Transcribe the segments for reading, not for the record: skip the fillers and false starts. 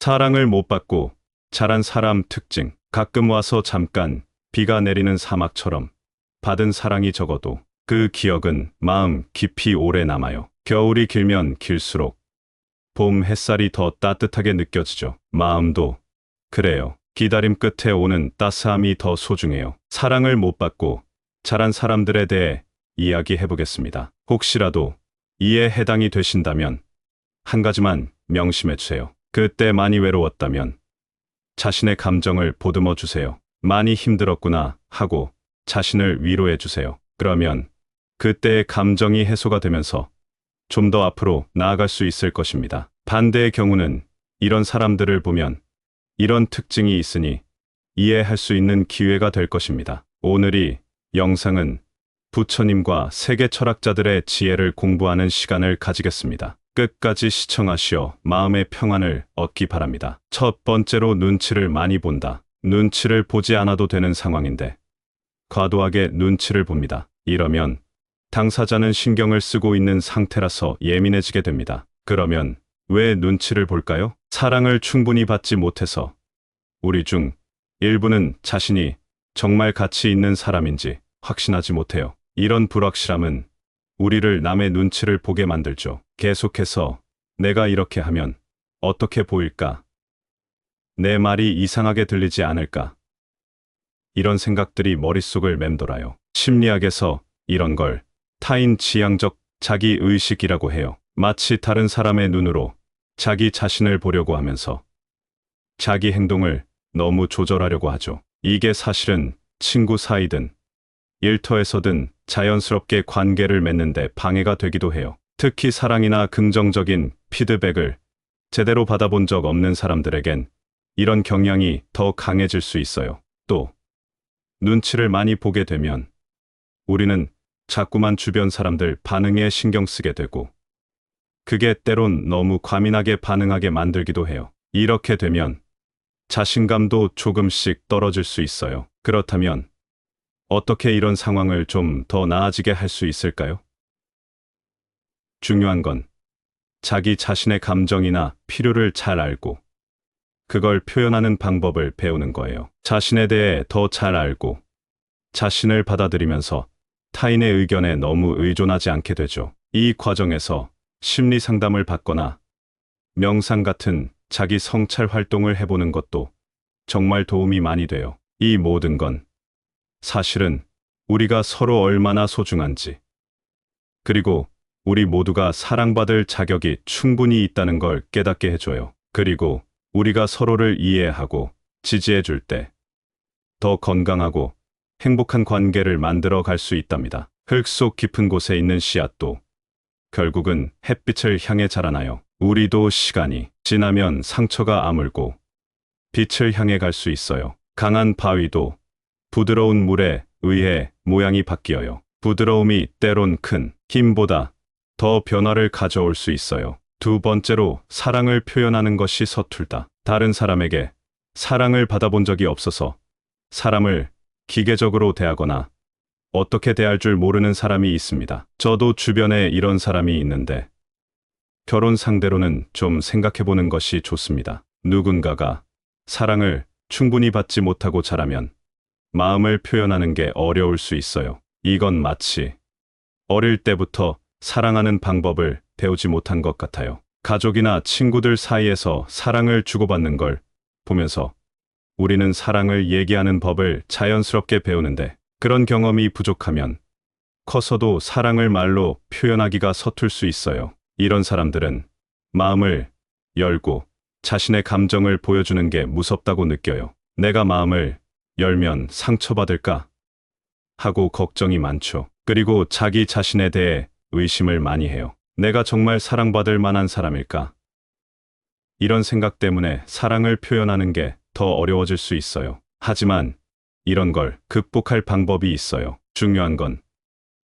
사랑을 못 받고 자란 사람 특징. 가끔 와서 잠깐 비가 내리는 사막처럼 받은 사랑이 적어도 그 기억은 마음 깊이 오래 남아요. 겨울이 길면 길수록 봄 햇살이 더 따뜻하게 느껴지죠. 마음도 그래요. 기다림 끝에 오는 따스함이 더 소중해요. 사랑을 못 받고 자란 사람들에 대해 이야기해 보겠습니다. 혹시라도 이에 해당이 되신다면 한 가지만 명심해 주세요. 그때 많이 외로웠다면 자신의 감정을 보듬어 주세요. 많이 힘들었구나 하고 자신을 위로해 주세요. 그러면 그때의 감정이 해소가 되면서 좀 더 앞으로 나아갈 수 있을 것입니다. 반대의 경우는 이런 사람들을 보면 이런 특징이 있으니 이해할 수 있는 기회가 될 것입니다. 오늘 이 영상은 부처님과 세계 철학자들의 지혜를 공부하는 시간을 가지겠습니다. 끝까지 시청하시어 마음의 평안을 얻기 바랍니다. 첫 번째로 눈치를 많이 본다. 눈치를 보지 않아도 되는 상황인데 과도하게 눈치를 봅니다. 이러면 당사자는 신경을 쓰고 있는 상태라서 예민해지게 됩니다. 그러면 왜 눈치를 볼까요? 사랑을 충분히 받지 못해서 우리 중 일부는 자신이 정말 가치 있는 사람인지 확신하지 못해요. 이런 불확실함은 우리를 남의 눈치를 보게 만들죠. 계속해서 내가 이렇게 하면 어떻게 보일까? 내 말이 이상하게 들리지 않을까? 이런 생각들이 머릿속을 맴돌아요. 심리학에서 이런 걸 타인 지향적 자기의식이라고 해요. 마치 다른 사람의 눈으로 자기 자신을 보려고 하면서 자기 행동을 너무 조절하려고 하죠. 이게 사실은 친구 사이든 일터에서든 자연스럽게 관계를 맺는데 방해가 되기도 해요. 특히 사랑이나 긍정적인 피드백을 제대로 받아본 적 없는 사람들에겐 이런 경향이 더 강해질 수 있어요. 또 눈치를 많이 보게 되면 우리는 자꾸만 주변 사람들 반응에 신경 쓰게 되고 그게 때론 너무 과민하게 반응하게 만들기도 해요. 이렇게 되면 자신감도 조금씩 떨어질 수 있어요. 그렇다면 어떻게 이런 상황을 좀 더 나아지게 할 수 있을까요? 중요한 건 자기 자신의 감정이나 필요를 잘 알고 그걸 표현하는 방법을 배우는 거예요. 자신에 대해 더 잘 알고 자신을 받아들이면서 타인의 의견에 너무 의존하지 않게 되죠. 이 과정에서 심리 상담을 받거나 명상 같은 자기 성찰 활동을 해보는 것도 정말 도움이 많이 돼요. 이 모든 건 사실은 우리가 서로 얼마나 소중한지, 그리고 우리 모두가 사랑받을 자격이 충분히 있다는 걸 깨닫게 해줘요. 그리고 우리가 서로를 이해하고 지지해 줄 때 더 건강하고 행복한 관계를 만들어 갈 수 있답니다. 흙 속 깊은 곳에 있는 씨앗도 결국은 햇빛을 향해 자라나요. 우리도 시간이 지나면 상처가 아물고 빛을 향해 갈 수 있어요. 강한 바위도 부드러운 물에 의해 모양이 바뀌어요. 부드러움이 때론 큰 힘보다 더 변화를 가져올 수 있어요. 두 번째로 사랑을 표현하는 것이 서툴다. 다른 사람에게 사랑을 받아본 적이 없어서 사람을 기계적으로 대하거나 어떻게 대할 줄 모르는 사람이 있습니다. 저도 주변에 이런 사람이 있는데 결혼 상대로는 좀 생각해보는 것이 좋습니다. 누군가가 사랑을 충분히 받지 못하고 자라면 마음을 표현하는 게 어려울 수 있어요. 이건 마치 어릴 때부터 사랑하는 방법을 배우지 못한 것 같아요. 가족이나 친구들 사이에서 사랑을 주고받는 걸 보면서 우리는 사랑을 얘기하는 법을 자연스럽게 배우는데 그런 경험이 부족하면 커서도 사랑을 말로 표현하기가 서툴 수 있어요. 이런 사람들은 마음을 열고 자신의 감정을 보여주는 게 무섭다고 느껴요. 내가 마음을 열면 상처받을까 하고 걱정이 많죠. 그리고 자기 자신에 대해 의심을 많이 해요. 내가 정말 사랑받을 만한 사람일까? 이런 생각 때문에 사랑을 표현하는 게 더 어려워질 수 있어요. 하지만 이런 걸 극복할 방법이 있어요. 중요한 건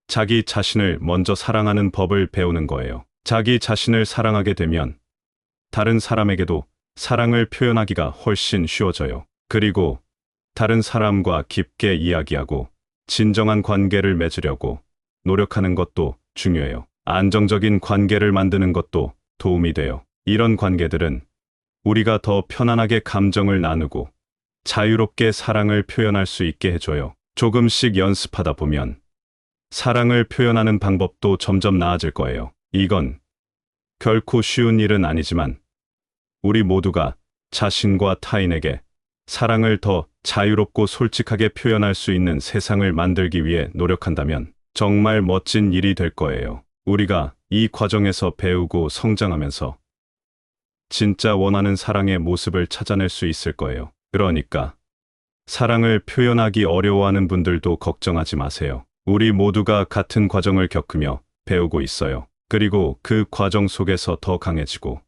자기 자신을 먼저 사랑하는 법을 배우는 거예요. 자기 자신을 사랑하게 되면 다른 사람에게도 사랑을 표현하기가 훨씬 쉬워져요. 그리고 다른 사람과 깊게 이야기하고 진정한 관계를 맺으려고 노력하는 것도 중요해요. 안정적인 관계를 만드는 것도 도움이 돼요. 이런 관계들은 우리가 더 편안하게 감정을 나누고 자유롭게 사랑을 표현할 수 있게 해줘요. 조금씩 연습하다 보면 사랑을 표현하는 방법도 점점 나아질 거예요. 이건 결코 쉬운 일은 아니지만 우리 모두가 자신과 타인에게 사랑을 더 자유롭고 솔직하게 표현할 수 있는 세상을 만들기 위해 노력한다면 정말 멋진 일이 될 거예요. 우리가 이 과정에서 배우고 성장하면서 진짜 원하는 사랑의 모습을 찾아낼 수 있을 거예요. 그러니까 사랑을 표현하기 어려워하는 분들도 걱정하지 마세요. 우리 모두가 같은 과정을 겪으며 배우고 있어요. 그리고 그 과정 속에서 더 강해지고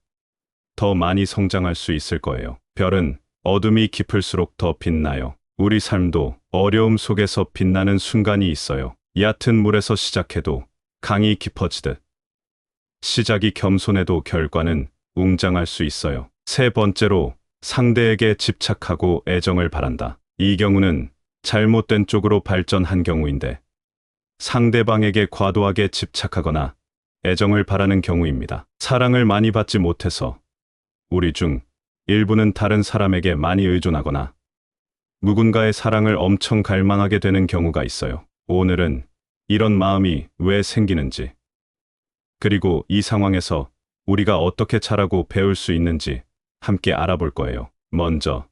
더 많이 성장할 수 있을 거예요. 별은 어둠이 깊을수록 더 빛나요. 우리 삶도 어려움 속에서 빛나는 순간이 있어요. 얕은 물에서 시작해도 강이 깊어지듯 시작이 겸손해도 결과는 웅장할 수 있어요. 세 번째로 상대에게 집착하고 애정을 바란다. 이 경우는 잘못된 쪽으로 발전한 경우인데 상대방에게 과도하게 집착하거나 애정을 바라는 경우입니다. 사랑을 많이 받지 못해서 우리 중 일부는 다른 사람에게 많이 의존하거나 누군가의 사랑을 엄청 갈망하게 되는 경우가 있어요. 오늘은 이런 마음이 왜 생기는지, 그리고 이 상황에서 우리가 어떻게 잘하고 배울 수 있는지 함께 알아볼 거예요. 먼저,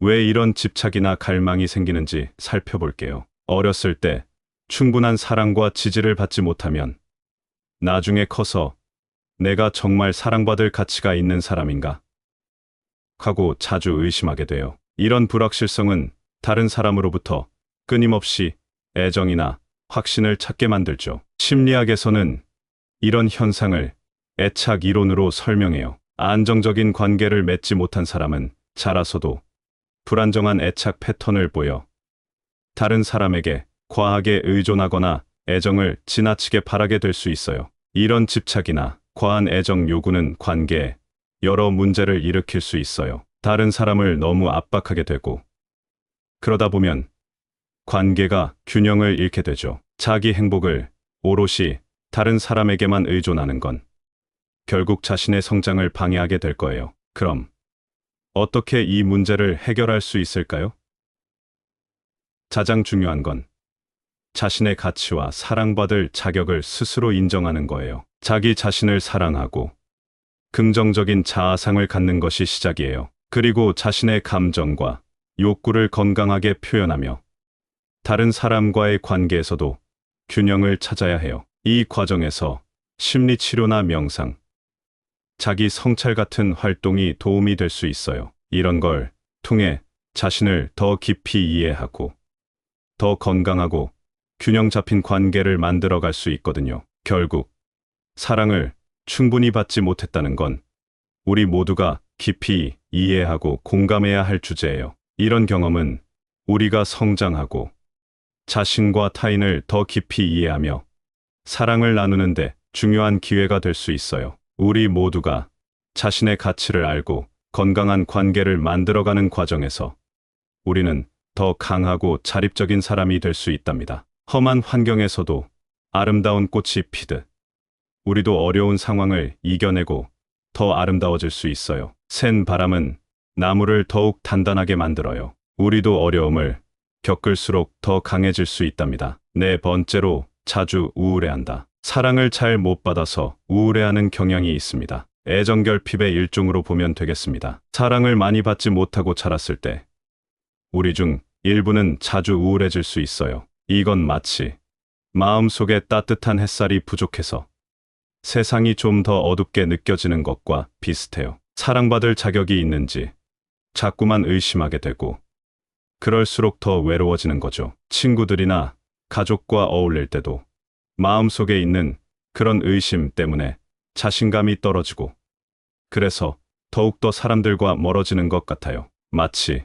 왜 이런 집착이나 갈망이 생기는지 살펴볼게요. 어렸을 때 충분한 사랑과 지지를 받지 못하면 나중에 커서 내가 정말 사랑받을 가치가 있는 사람인가? 하고 자주 의심하게 돼요. 이런 불확실성은 다른 사람으로부터 끊임없이 애정이나 확신을 찾게 만들죠. 심리학에서는 이런 현상을 애착 이론으로 설명해요. 안정적인 관계를 맺지 못한 사람은 자라서도 불안정한 애착 패턴을 보여 다른 사람에게 과하게 의존하거나 애정을 지나치게 바라게 될 수 있어요. 이런 집착이나 과한 애정 요구는 관계에 여러 문제를 일으킬 수 있어요. 다른 사람을 너무 압박하게 되고, 그러다 보면 관계가 균형을 잃게 되죠. 자기 행복을 오롯이 다른 사람에게만 의존하는 건 결국 자신의 성장을 방해하게 될 거예요. 그럼 어떻게 이 문제를 해결할 수 있을까요? 가장 중요한 건 자신의 가치와 사랑받을 자격을 스스로 인정하는 거예요. 자기 자신을 사랑하고 긍정적인 자아상을 갖는 것이 시작이에요. 그리고 자신의 감정과 욕구를 건강하게 표현하며 다른 사람과의 관계에서도 균형을 찾아야 해요. 이 과정에서 심리치료나 명상, 자기 성찰 같은 활동이 도움이 될 수 있어요. 이런 걸 통해 자신을 더 깊이 이해하고 더 건강하고 균형 잡힌 관계를 만들어갈 수 있거든요. 결국 사랑을 충분히 받지 못했다는 건 우리 모두가 깊이 이해하고 공감해야 할 주제예요. 이런 경험은 우리가 성장하고 자신과 타인을 더 깊이 이해하며 사랑을 나누는데 중요한 기회가 될 수 있어요. 우리 모두가 자신의 가치를 알고 건강한 관계를 만들어가는 과정에서 우리는 더 강하고 자립적인 사람이 될 수 있답니다. 험한 환경에서도 아름다운 꽃이 피듯 우리도 어려운 상황을 이겨내고 더 아름다워질 수 있어요. 센 바람은 나무를 더욱 단단하게 만들어요. 우리도 어려움을 겪을수록 더 강해질 수 있답니다. 네 번째로, 자주 우울해한다. 사랑을 잘 못 받아서 우울해하는 경향이 있습니다. 애정결핍의 일종으로 보면 되겠습니다. 사랑을 많이 받지 못하고 자랐을 때 우리 중 일부는 자주 우울해질 수 있어요. 이건 마치 마음속에 따뜻한 햇살이 부족해서 세상이 좀 더 어둡게 느껴지는 것과 비슷해요. 사랑받을 자격이 있는지 자꾸만 의심하게 되고, 그럴수록 더 외로워지는 거죠. 친구들이나 가족과 어울릴 때도 마음속에 있는 그런 의심 때문에 자신감이 떨어지고, 그래서 더욱더 사람들과 멀어지는 것 같아요. 마치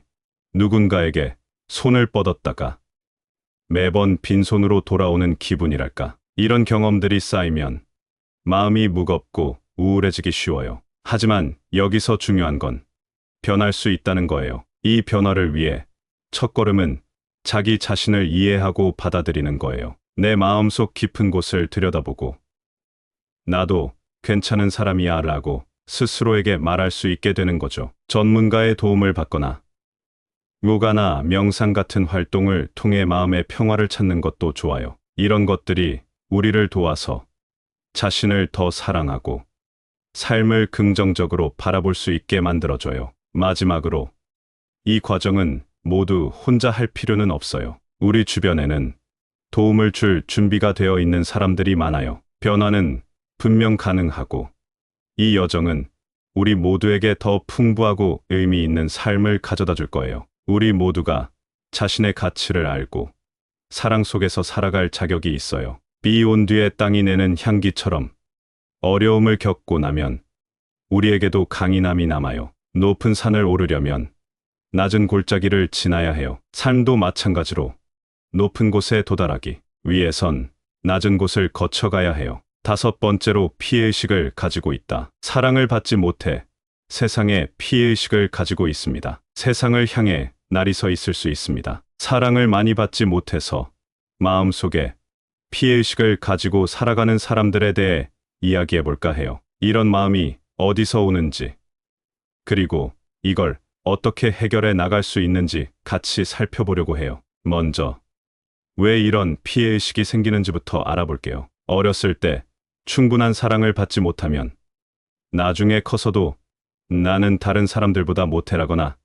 누군가에게 손을 뻗었다가 매번 빈손으로 돌아오는 기분이랄까. 이런 경험들이 쌓이면 마음이 무겁고 우울해지기 쉬워요. 하지만 여기서 중요한 건 변할 수 있다는 거예요. 이 변화를 위해 첫걸음은 자기 자신을 이해하고 받아들이는 거예요. 내 마음속 깊은 곳을 들여다보고 나도 괜찮은 사람이야 라고 스스로에게 말할 수 있게 되는 거죠. 전문가의 도움을 받거나 요가나 명상 같은 활동을 통해 마음의 평화를 찾는 것도 좋아요. 이런 것들이 우리를 도와서 자신을 더 사랑하고 삶을 긍정적으로 바라볼 수 있게 만들어줘요. 마지막으로 이 과정은 모두 혼자 할 필요는 없어요. 우리 주변에는 도움을 줄 준비가 되어 있는 사람들이 많아요. 변화는 분명 가능하고 이 여정은 우리 모두에게 더 풍부하고 의미 있는 삶을 가져다 줄 거예요. 우리 모두가 자신의 가치를 알고 사랑 속에서 살아갈 자격이 있어요. 비 온 뒤에 땅이 내는 향기처럼 어려움을 겪고 나면 우리에게도 강인함이 남아요. 높은 산을 오르려면 낮은 골짜기를 지나야 해요. 삶도 마찬가지로 높은 곳에 도달하기 위해선 낮은 곳을 거쳐가야 해요. 다섯 번째로 피해의식을 가지고 있다. 사랑을 받지 못해 세상에 피해의식을 가지고 있습니다. 세상을 향해 날이 서 있을 수 있습니다. 사랑을 많이 받지 못해서 마음속에 피해의식을 가지고 살아가는 사람들에 대해 이야기해 볼까 해요. 이런 마음이 어디서 오는지, 그리고 이걸 어떻게 해결해 나갈 수 있는지 같이 살펴보려고 해요. 먼저, 왜 이런 피해의식이 생기는지부터 알아볼게요. 어렸을 때 충분한 사랑을 받지 못하면 나중에 커서도 나는 다른 사람들보다 못해라거나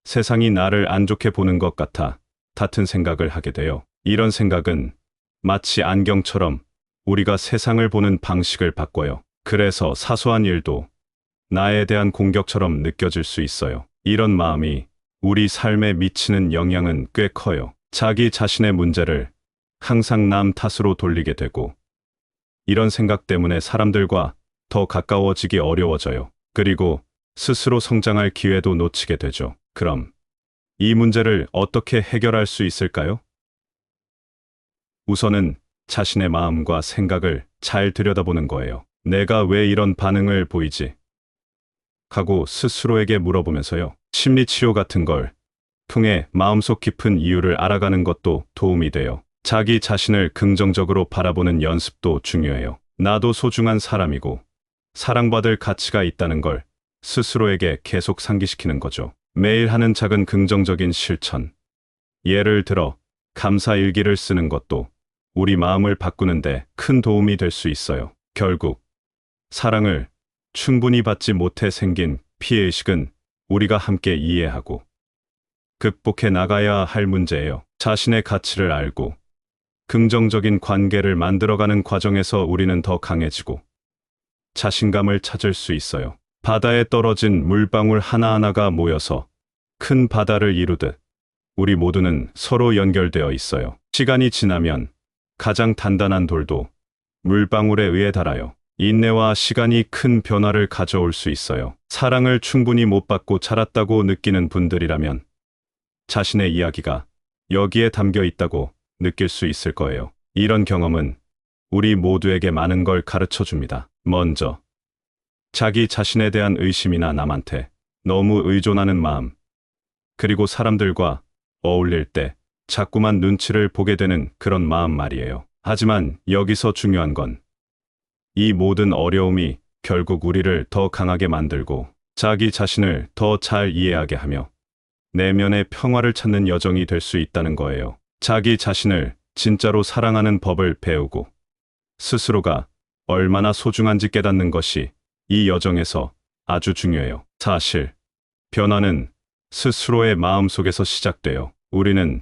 세상이 나를 안 좋게 보는 것 같아 같은 생각을 하게 돼요. 이런 생각은 마치 안경처럼 우리가 세상을 보는 방식을 바꿔요. 그래서 사소한 일도 나에 대한 공격처럼 느껴질 수 있어요. 이런 마음이 우리 삶에 미치는 영향은 꽤 커요. 자기 자신의 문제를 항상 남 탓으로 돌리게 되고, 이런 생각 때문에 사람들과 더 가까워지기 어려워져요. 그리고 스스로 성장할 기회도 놓치게 되죠. 그럼 이 문제를 어떻게 해결할 수 있을까요? 우선은 자신의 마음과 생각을 잘 들여다보는 거예요. 내가 왜 이런 반응을 보이지? 하고 스스로에게 물어보면서요. 심리치료 같은 걸 통해 마음속 깊은 이유를 알아가는 것도 도움이 돼요. 자기 자신을 긍정적으로 바라보는 연습도 중요해요. 나도 소중한 사람이고 사랑받을 가치가 있다는 걸 스스로에게 계속 상기시키는 거죠. 매일 하는 작은 긍정적인 실천. 예를 들어 감사 일기를 쓰는 것도 우리 마음을 바꾸는데 큰 도움이 될 수 있어요. 결국 사랑을 충분히 받지 못해 생긴 피해의식은 우리가 함께 이해하고 극복해 나가야 할 문제예요. 자신의 가치를 알고 긍정적인 관계를 만들어가는 과정에서 우리는 더 강해지고 자신감을 찾을 수 있어요. 바다에 떨어진 물방울 하나하나가 모여서 큰 바다를 이루듯 우리 모두는 서로 연결되어 있어요. 시간이 지나면 가장 단단한 돌도 물방울에 의해 닳아요. 인내와 시간이 큰 변화를 가져올 수 있어요. 사랑을 충분히 못 받고 자랐다고 느끼는 분들이라면 자신의 이야기가 여기에 담겨 있다고 느낄 수 있을 거예요. 이런 경험은 우리 모두에게 많은 걸 가르쳐 줍니다. 먼저, 자기 자신에 대한 의심이나 남한테 너무 의존하는 마음, 그리고 사람들과 어울릴 때 자꾸만 눈치를 보게 되는 그런 마음 말이에요. 하지만 여기서 중요한 건 이 모든 어려움이 결국 우리를 더 강하게 만들고 자기 자신을 더 잘 이해하게 하며 내면의 평화를 찾는 여정이 될 수 있다는 거예요. 자기 자신을 진짜로 사랑하는 법을 배우고 스스로가 얼마나 소중한지 깨닫는 것이 이 여정에서 아주 중요해요. 사실 변화는 스스로의 마음속에서 시작돼요. 우리는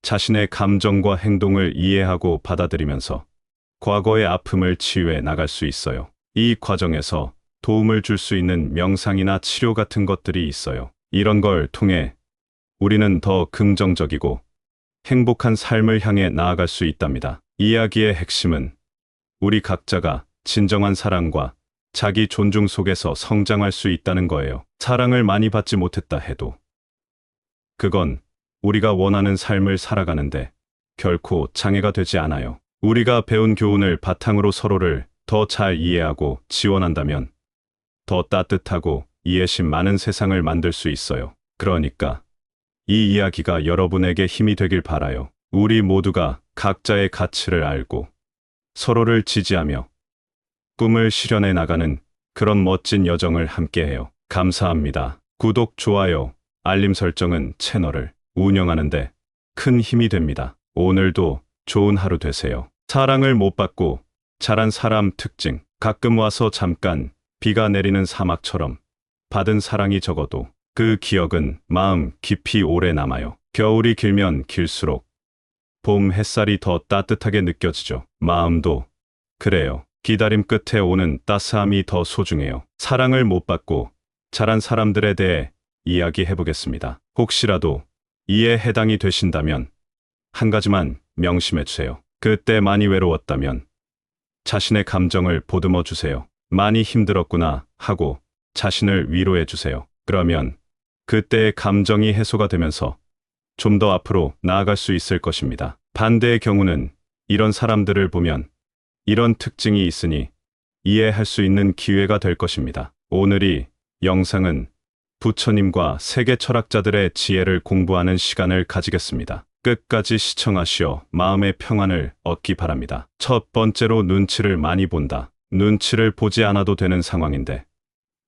자신의 감정과 행동을 이해하고 받아들이면서 과거의 아픔을 치유해 나갈 수 있어요. 이 과정에서 도움을 줄 수 있는 명상이나 치료 같은 것들이 있어요. 이런 걸 통해 우리는 더 긍정적이고 행복한 삶을 향해 나아갈 수 있답니다. 이야기의 핵심은 우리 각자가 진정한 사랑과 자기 존중 속에서 성장할 수 있다는 거예요. 사랑을 많이 받지 못했다 해도 그건 우리가 원하는 삶을 살아가는데 결코 장애가 되지 않아요. 우리가 배운 교훈을 바탕으로 서로를 더 잘 이해하고 지원한다면 더 따뜻하고 이해심 많은 세상을 만들 수 있어요. 그러니까 이 이야기가 여러분에게 힘이 되길 바라요. 우리 모두가 각자의 가치를 알고 서로를 지지하며 꿈을 실현해 나가는 그런 멋진 여정을 함께해요. 감사합니다. 구독, 좋아요, 알림 설정은 채널을 운영하는데 큰 힘이 됩니다. 오늘도 좋은 하루 되세요. 사랑을 못 받고 자란 사람 특징. 가끔 와서 잠깐 비가 내리는 사막처럼 받은 사랑이 적어도 그 기억은 마음 깊이 오래 남아요. 겨울이 길면 길수록 봄 햇살이 더 따뜻하게 느껴지죠. 마음도 그래요. 기다림 끝에 오는 따스함이 더 소중해요. 사랑을 못 받고 자란 사람들에 대해 이야기해 보겠습니다. 혹시라도 이에 해당이 되신다면 한 가지만 명심해 주세요. 그때 많이 외로웠다면 자신의 감정을 보듬어 주세요. 많이 힘들었구나 하고 자신을 위로해 주세요. 그러면 그때의 감정이 해소가 되면서 좀 더 앞으로 나아갈 수 있을 것입니다. 반대의 경우는 이런 사람들을 보면 이런 특징이 있으니 이해할 수 있는 기회가 될 것입니다. 오늘 이 영상은 부처님과 세계 철학자들의 지혜를 공부하는 시간을 가지겠습니다. 끝까지 시청하시어 마음의 평안을 얻기 바랍니다. 첫 번째로 눈치를 많이 본다. 눈치를 보지 않아도 되는 상황인데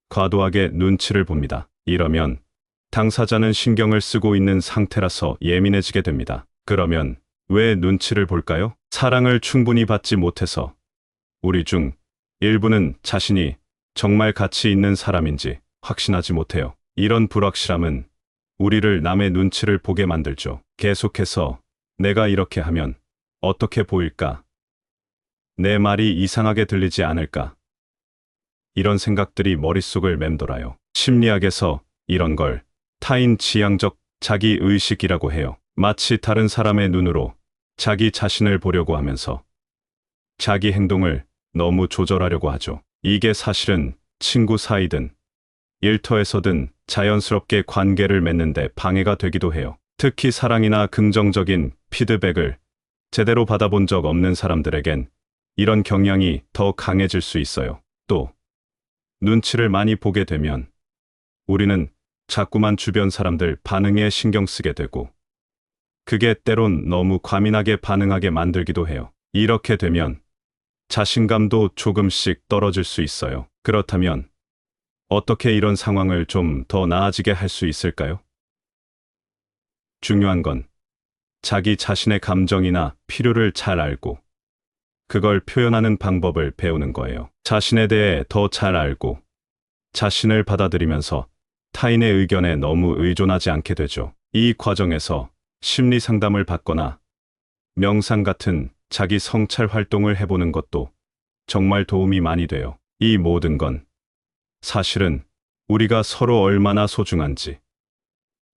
과도하게 눈치를 봅니다. 이러면 당사자는 신경을 쓰고 있는 상태라서 예민해지게 됩니다. 그러면 왜 눈치를 볼까요? 사랑을 충분히 받지 못해서 우리 중 일부는 자신이 정말 가치 있는 사람인지 확신하지 못해요. 이런 불확실함은 우리를 남의 눈치를 보게 만들죠. 계속해서 내가 이렇게 하면 어떻게 보일까? 내 말이 이상하게 들리지 않을까? 이런 생각들이 머릿속을 맴돌아요. 심리학에서 이런 걸 타인 지향적 자기 의식이라고 해요. 마치 다른 사람의 눈으로 자기 자신을 보려고 하면서 자기 행동을 너무 조절하려고 하죠. 이게 사실은 친구 사이든 일터에서든 자연스럽게 관계를 맺는데 방해가 되기도 해요. 특히 사랑이나 긍정적인 피드백을 제대로 받아본 적 없는 사람들에겐 이런 경향이 더 강해질 수 있어요. 또 눈치를 많이 보게 되면 우리는 자꾸만 주변 사람들 반응에 신경 쓰게 되고 그게 때론 너무 과민하게 반응하게 만들기도 해요. 이렇게 되면 자신감도 조금씩 떨어질 수 있어요. 그렇다면 어떻게 이런 상황을 좀 더 나아지게 할 수 있을까요? 중요한 건 자기 자신의 감정이나 필요를 잘 알고 그걸 표현하는 방법을 배우는 거예요. 자신에 대해 더 잘 알고 자신을 받아들이면서 타인의 의견에 너무 의존하지 않게 되죠. 이 과정에서 심리 상담을 받거나 명상 같은 자기 성찰 활동을 해보는 것도 정말 도움이 많이 돼요. 이 모든 건 사실은 우리가 서로 얼마나 소중한지,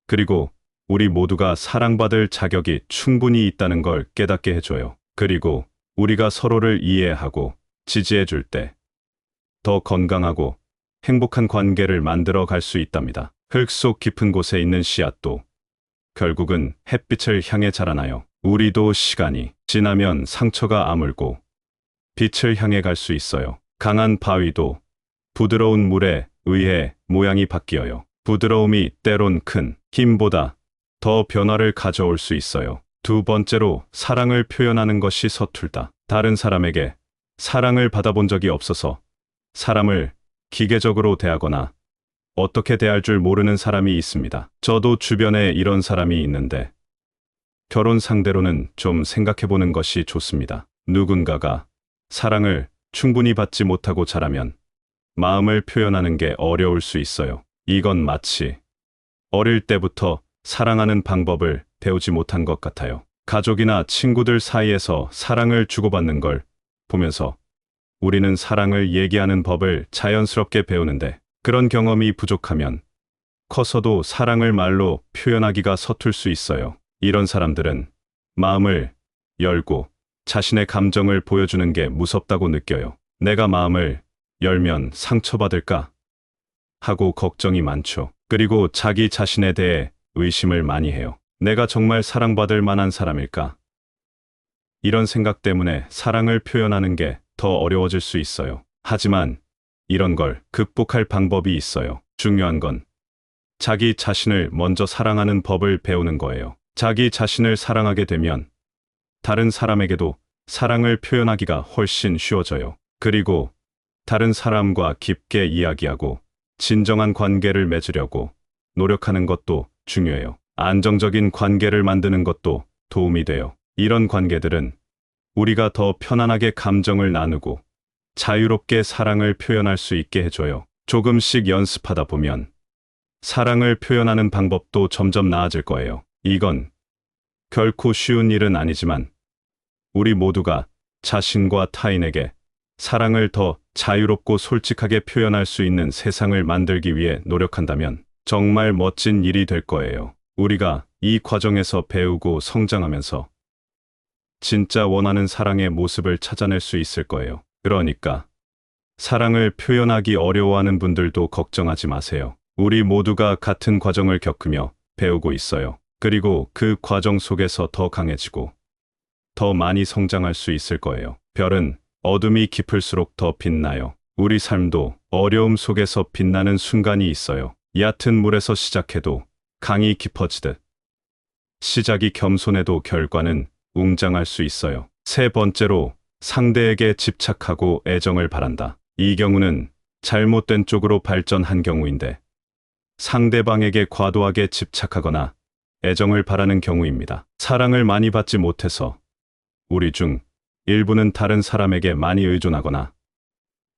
그리고 우리 모두가 사랑받을 자격이 충분히 있다는 걸 깨닫게 해줘요. 그리고 우리가 서로를 이해하고 지지해 줄 때 더 건강하고 행복한 관계를 만들어 갈 수 있답니다. 흙 속 깊은 곳에 있는 씨앗도 결국은 햇빛을 향해 자라나요. 우리도 시간이 지나면 상처가 아물고 빛을 향해 갈 수 있어요. 강한 바위도 부드러운 물에 의해 모양이 바뀌어요. 부드러움이 때론 큰 힘보다 더 변화를 가져올 수 있어요. 두 번째로 사랑을 표현하는 것이 서툴다. 다른 사람에게 사랑을 받아본 적이 없어서 사람을 기계적으로 대하거나 어떻게 대할 줄 모르는 사람이 있습니다. 저도 주변에 이런 사람이 있는데 결혼 상대로는 좀 생각해보는 것이 좋습니다. 누군가가 사랑을 충분히 받지 못하고 자라면 마음을 표현하는 게 어려울 수 있어요. 이건 마치 어릴 때부터 사랑하는 방법을 배우지 못한 것 같아요. 가족이나 친구들 사이에서 사랑을 주고받는 걸 보면서 우리는 사랑을 얘기하는 법을 자연스럽게 배우는데 그런 경험이 부족하면 커서도 사랑을 말로 표현하기가 서툴 수 있어요. 이런 사람들은 마음을 열고 자신의 감정을 보여주는 게 무섭다고 느껴요. 내가 마음을 열면 상처받을까 하고 걱정이 많죠. 그리고 자기 자신에 대해 의심을 많이 해요. 내가 정말 사랑받을 만한 사람일까? 이런 생각 때문에 사랑을 표현하는 게 더 어려워질 수 있어요. 하지만 이런 걸 극복할 방법이 있어요. 중요한 건 자기 자신을 먼저 사랑하는 법을 배우는 거예요. 자기 자신을 사랑하게 되면 다른 사람에게도 사랑을 표현하기가 훨씬 쉬워져요. 그리고 다른 사람과 깊게 이야기하고 진정한 관계를 맺으려고 노력하는 것도 중요해요. 안정적인 관계를 만드는 것도 도움이 돼요. 이런 관계들은 우리가 더 편안하게 감정을 나누고 자유롭게 사랑을 표현할 수 있게 해줘요. 조금씩 연습하다 보면 사랑을 표현하는 방법도 점점 나아질 거예요. 이건 결코 쉬운 일은 아니지만 우리 모두가 자신과 타인에게 사랑을 더 자유롭고 솔직하게 표현할 수 있는 세상을 만들기 위해 노력한다면 정말 멋진 일이 될 거예요. 우리가 이 과정에서 배우고 성장하면서 진짜 원하는 사랑의 모습을 찾아낼 수 있을 거예요. 그러니까 사랑을 표현하기 어려워하는 분들도 걱정하지 마세요. 우리 모두가 같은 과정을 겪으며 배우고 있어요. 그리고 그 과정 속에서 더 강해지고 더 많이 성장할 수 있을 거예요. 별은 어둠이 깊을수록 더 빛나요. 우리 삶도 어려움 속에서 빛나는 순간이 있어요. 얕은 물에서 시작해도 강이 깊어지듯 시작이 겸손해도 결과는 웅장할 수 있어요. 세 번째로 상대에게 집착하고 애정을 바란다. 이 경우는 잘못된 쪽으로 발전한 경우인데 상대방에게 과도하게 집착하거나 애정을 바라는 경우입니다. 사랑을 많이 받지 못해서 우리 중 일부는 다른 사람에게 많이 의존하거나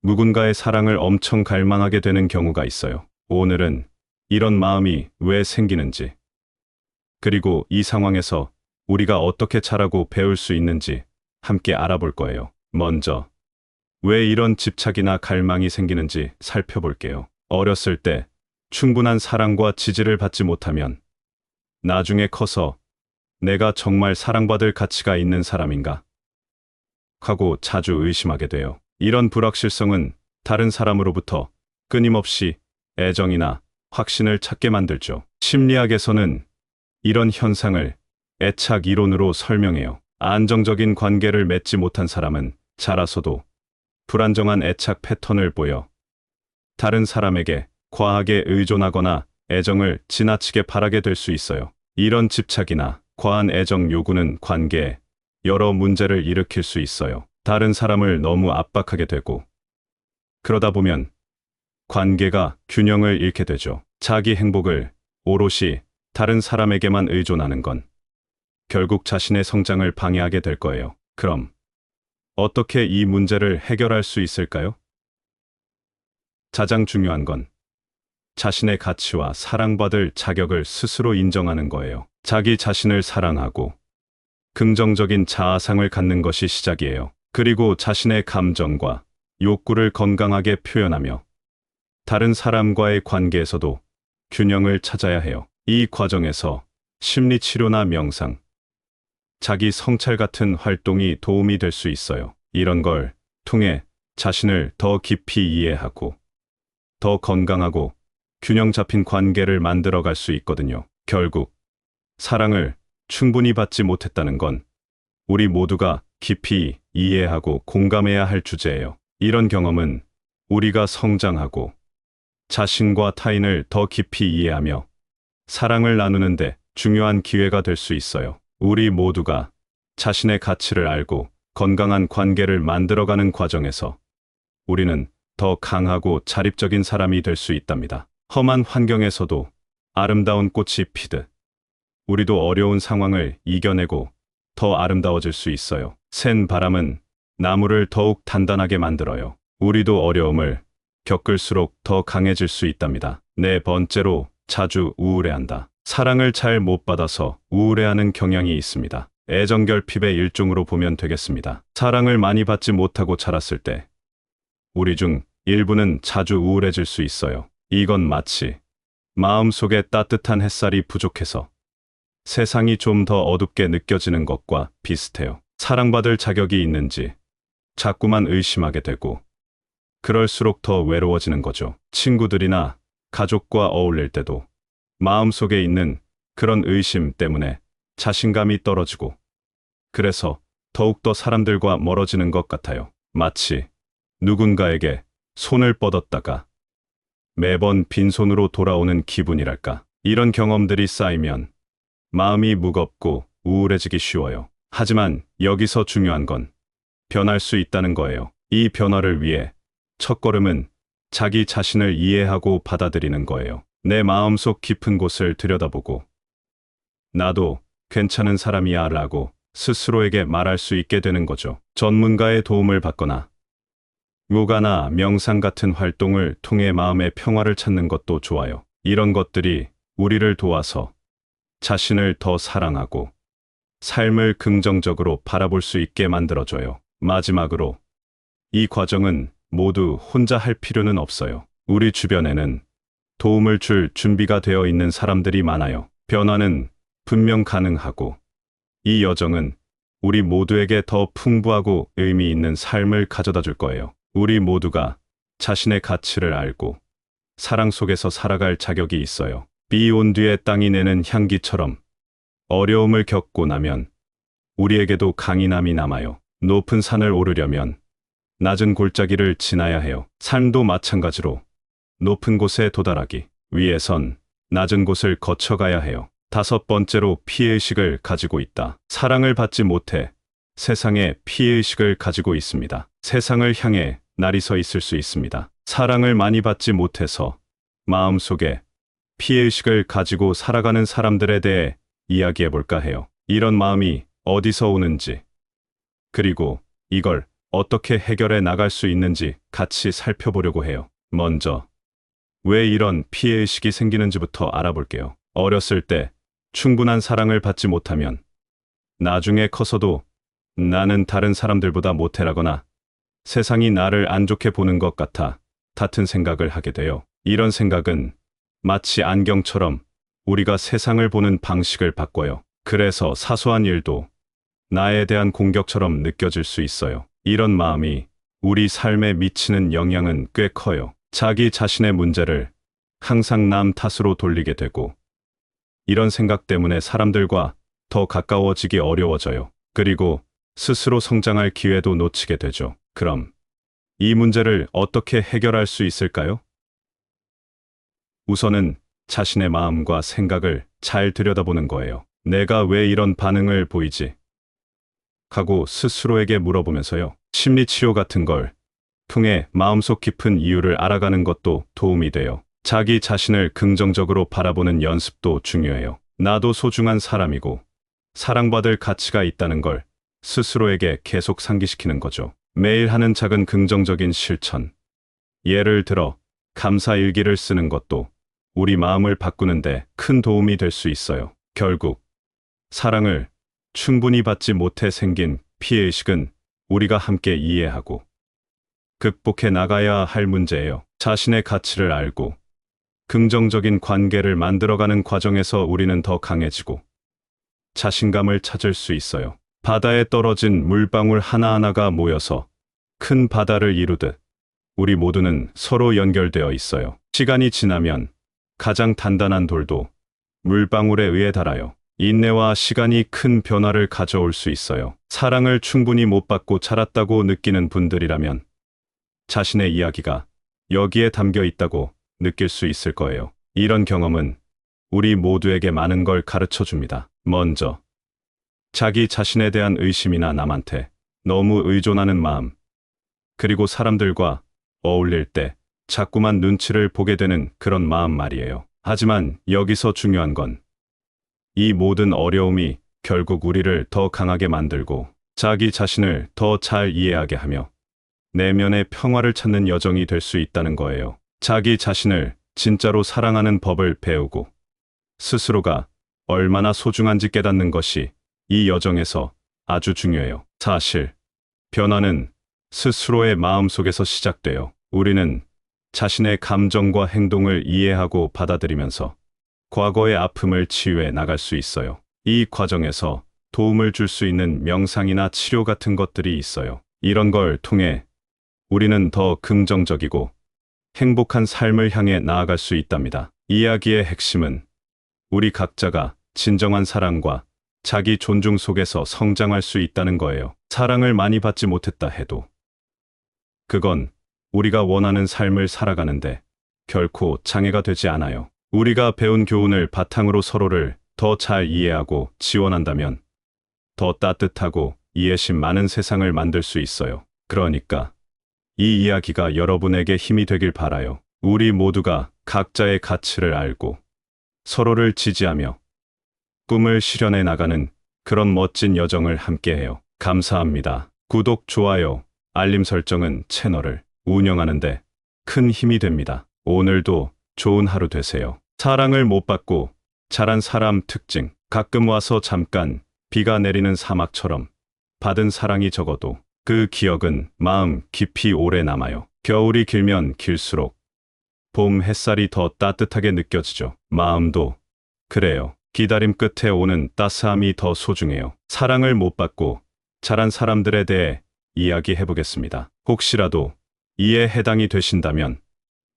누군가의 사랑을 엄청 갈망하게 되는 경우가 있어요. 오늘은 이런 마음이 왜 생기는지, 그리고 이 상황에서 우리가 어떻게 자라고 배울 수 있는지 함께 알아볼 거예요. 먼저, 왜 이런 집착이나 갈망이 생기는지 살펴볼게요. 어렸을 때 충분한 사랑과 지지를 받지 못하면 나중에 커서 내가 정말 사랑받을 가치가 있는 사람인가? 하고 자주 의심하게 돼요. 이런 불확실성은 다른 사람으로부터 끊임없이 애정이나 확신을 찾게 만들죠. 심리학에서는 이런 현상을 애착 이론으로 설명해요. 안정적인 관계를 맺지 못한 사람은 자라서도 불안정한 애착 패턴을 보여 다른 사람에게 과하게 의존하거나 애정을 지나치게 바라게 될 수 있어요. 이런 집착이나 과한 애정 요구는 관계에 여러 문제를 일으킬 수 있어요. 다른 사람을 너무 압박하게 되고, 그러다 보면 관계가 균형을 잃게 되죠. 자기 행복을 오롯이 다른 사람에게만 의존하는 건 결국 자신의 성장을 방해하게 될 거예요. 그럼 어떻게 이 문제를 해결할 수 있을까요? 가장 중요한 건 자신의 가치와 사랑받을 자격을 스스로 인정하는 거예요. 자기 자신을 사랑하고 긍정적인 자아상을 갖는 것이 시작이에요. 그리고 자신의 감정과 욕구를 건강하게 표현하며 다른 사람과의 관계에서도 균형을 찾아야 해요. 이 과정에서 심리치료나 명상, 자기 성찰 같은 활동이 도움이 될 수 있어요. 이런 걸 통해 자신을 더 깊이 이해하고 더 건강하고 균형 잡힌 관계를 만들어갈 수 있거든요. 결국 사랑을 충분히 받지 못했다는 건 우리 모두가 깊이 이해하고 공감해야 할 주제예요. 이런 경험은 우리가 성장하고 자신과 타인을 더 깊이 이해하며 사랑을 나누는데 중요한 기회가 될 수 있어요. 우리 모두가 자신의 가치를 알고 건강한 관계를 만들어가는 과정에서 우리는 더 강하고 자립적인 사람이 될 수 있답니다. 험한 환경에서도 아름다운 꽃이 피듯 우리도 어려운 상황을 이겨내고 더 아름다워질 수 있어요. 센 바람은 나무를 더욱 단단하게 만들어요. 우리도 어려움을 겪을수록 더 강해질 수 있답니다. 네 번째로, 자주 우울해한다. 사랑을 잘 못 받아서 우울해하는 경향이 있습니다. 애정결핍의 일종으로 보면 되겠습니다. 사랑을 많이 받지 못하고 자랐을 때 우리 중 일부는 자주 우울해질 수 있어요. 이건 마치 마음속에 따뜻한 햇살이 부족해서 세상이 좀 더 어둡게 느껴지는 것과 비슷해요. 사랑받을 자격이 있는지 자꾸만 의심하게 되고, 그럴수록 더 외로워지는 거죠. 친구들이나 가족과 어울릴 때도 마음속에 있는 그런 의심 때문에 자신감이 떨어지고, 그래서 더욱더 사람들과 멀어지는 것 같아요. 마치 누군가에게 손을 뻗었다가 매번 빈손으로 돌아오는 기분이랄까. 이런 경험들이 쌓이면 마음이 무겁고 우울해지기 쉬워요. 하지만 여기서 중요한 건 변할 수 있다는 거예요. 이 변화를 위해 첫걸음은 자기 자신을 이해하고 받아들이는 거예요. 내 마음속 깊은 곳을 들여다보고 나도 괜찮은 사람이야 라고 스스로에게 말할 수 있게 되는 거죠. 전문가의 도움을 받거나 요가나 명상 같은 활동을 통해 마음의 평화를 찾는 것도 좋아요. 이런 것들이 우리를 도와서 자신을 더 사랑하고 삶을 긍정적으로 바라볼 수 있게 만들어줘요. 마지막으로 이 과정은 모두 혼자 할 필요는 없어요. 우리 주변에는 도움을 줄 준비가 되어 있는 사람들이 많아요. 변화는 분명 가능하고 이 여정은 우리 모두에게 더 풍부하고 의미 있는 삶을 가져다 줄 거예요. 우리 모두가 자신의 가치를 알고 사랑 속에서 살아갈 자격이 있어요. 비 온 뒤에 땅이 내는 향기처럼 어려움을 겪고 나면 우리에게도 강인함이 남아요. 높은 산을 오르려면 낮은 골짜기를 지나야 해요. 삶도 마찬가지로 높은 곳에 도달하기 위해선 낮은 곳을 거쳐가야 해요. 다섯 번째로 피해의식을 가지고 있다. 사랑을 받지 못해 세상에 피해의식을 가지고 있습니다. 세상을 향해 날이 서 있을 수 있습니다. 사랑을 많이 받지 못해서 마음속에 피해의식을 가지고 살아가는 사람들에 대해 이야기해 볼까 해요. 이런 마음이 어디서 오는지, 그리고 이걸 어떻게 해결해 나갈 수 있는지 같이 살펴보려고 해요. 먼저, 왜 이런 피해의식이 생기는지부터 알아볼게요. 어렸을 때 충분한 사랑을 받지 못하면 나중에 커서도 나는 다른 사람들보다 못해라거나 세상이 나를 안 좋게 보는 것 같아 같은 생각을 하게 돼요. 이런 생각은 마치 안경처럼 우리가 세상을 보는 방식을 바꿔요. 그래서 사소한 일도 나에 대한 공격처럼 느껴질 수 있어요. 이런 마음이 우리 삶에 미치는 영향은 꽤 커요. 자기 자신의 문제를 항상 남 탓으로 돌리게 되고, 이런 생각 때문에 사람들과 더 가까워지기 어려워져요. 그리고 스스로 성장할 기회도 놓치게 되죠. 그럼 이 문제를 어떻게 해결할 수 있을까요? 우선은 자신의 마음과 생각을 잘 들여다보는 거예요. 내가 왜 이런 반응을 보이지? 하고 스스로에게 물어보면서요. 심리치료 같은 걸 통해 마음속 깊은 이유를 알아가는 것도 도움이 돼요. 자기 자신을 긍정적으로 바라보는 연습도 중요해요. 나도 소중한 사람이고 사랑받을 가치가 있다는 걸 스스로에게 계속 상기시키는 거죠. 매일 하는 작은 긍정적인 실천. 예를 들어 감사 일기를 쓰는 것도 우리 마음을 바꾸는데 큰 도움이 될 수 있어요. 결국 사랑을 충분히 받지 못해 생긴 피해의식은 우리가 함께 이해하고 극복해 나가야 할 문제예요. 자신의 가치를 알고 긍정적인 관계를 만들어가는 과정에서 우리는 더 강해지고 자신감을 찾을 수 있어요. 바다에 떨어진 물방울 하나하나가 모여서 큰 바다를 이루듯 우리 모두는 서로 연결되어 있어요. 시간이 지나면 가장 단단한 돌도 물방울에 의해 닳아요. 인내와 시간이 큰 변화를 가져올 수 있어요. 사랑을 충분히 못 받고 자랐다고 느끼는 분들이라면 자신의 이야기가 여기에 담겨 있다고 느낄 수 있을 거예요. 이런 경험은 우리 모두에게 많은 걸 가르쳐 줍니다. 먼저, 자기 자신에 대한 의심이나 남한테 너무 의존하는 마음, 그리고 사람들과 어울릴 때 자꾸만 눈치를 보게 되는 그런 마음 말이에요. 하지만 여기서 중요한 건 이 모든 어려움이 결국 우리를 더 강하게 만들고 자기 자신을 더 잘 이해하게 하며 내면의 평화를 찾는 여정이 될 수 있다는 거예요. 자기 자신을 진짜로 사랑하는 법을 배우고 스스로가 얼마나 소중한지 깨닫는 것이 이 여정에서 아주 중요해요. 사실 변화는 스스로의 마음속에서 시작돼요. 우리는 자신의 감정과 행동을 이해하고 받아들이면서 과거의 아픔을 치유해 나갈 수 있어요. 이 과정에서 도움을 줄 수 있는 명상이나 치료 같은 것들이 있어요. 이런 걸 통해 우리는 더 긍정적이고 행복한 삶을 향해 나아갈 수 있답니다. 이야기의 핵심은 우리 각자가 진정한 사랑과 자기 존중 속에서 성장할 수 있다는 거예요. 사랑을 많이 받지 못했다 해도 그건 우리가 원하는 삶을 살아가는데 결코 장애가 되지 않아요. 우리가 배운 교훈을 바탕으로 서로를 더 잘 이해하고 지원한다면 더 따뜻하고 이해심 많은 세상을 만들 수 있어요. 그러니까 이 이야기가 여러분에게 힘이 되길 바라요. 우리 모두가 각자의 가치를 알고 서로를 지지하며 꿈을 실현해 나가는 그런 멋진 여정을 함께해요. 감사합니다. 구독, 좋아요, 알림 설정은 채널을 운영하는데 큰 힘이 됩니다. 오늘도 좋은 하루 되세요. 사랑을 못 받고 자란 사람 특징. 가끔 와서 잠깐 비가 내리는 사막처럼 받은 사랑이 적어도 그 기억은 마음 깊이 오래 남아요. 겨울이 길면 길수록 봄 햇살이 더 따뜻하게 느껴지죠. 마음도 그래요. 기다림 끝에 오는 따스함이 더 소중해요. 사랑을 못 받고 자란 사람들에 대해 이야기해 보겠습니다. 혹시라도 이에 해당이 되신다면